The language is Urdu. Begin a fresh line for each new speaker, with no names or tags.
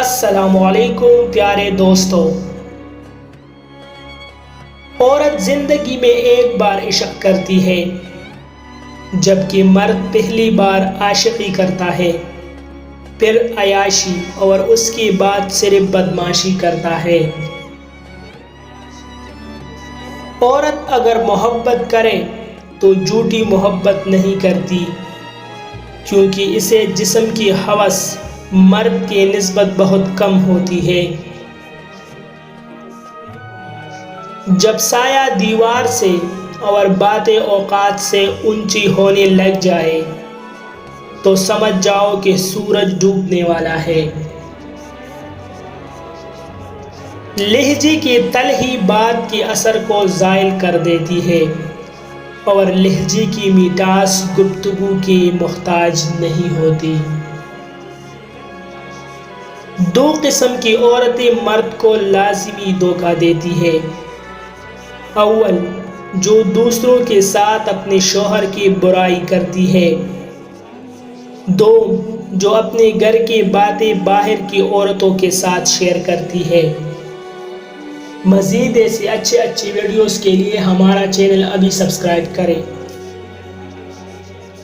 السلام علیکم پیارے دوستو۔ عورت زندگی میں ایک بار عشق کرتی ہے جبکہ مرد پہلی بار عاشقی کرتا ہے، پھر عیاشی اور اس کے بعد صرف بدمعاشی کرتا ہے۔ عورت اگر محبت کرے تو جھوٹی محبت نہیں کرتی، کیونکہ اسے جسم کی ہوس مرد کی نسبت بہت کم ہوتی ہے۔ جب سایہ دیوار سے اور باتیں اوقات سے اونچی ہونے لگ جائے تو سمجھ جاؤ کہ سورج ڈوبنے والا ہے۔ لہجے کی تلخی بات کے اثر کو زائل کر دیتی ہے، اور لہجے کی مٹھاس گفتگو کی محتاج نہیں ہوتی۔ دو قسم کی عورتیں مرد کو لازمی دھوکہ دیتی ہے۔ اول، جو دوسروں کے ساتھ اپنے شوہر کی برائی کرتی ہے۔ دو، جو اپنے گھر کی باتیں باہر کی عورتوں کے ساتھ شیئر کرتی ہے۔ مزید ایسے اچھے ویڈیوز کے لیے ہمارا چینل ابھی سبسکرائب کریں۔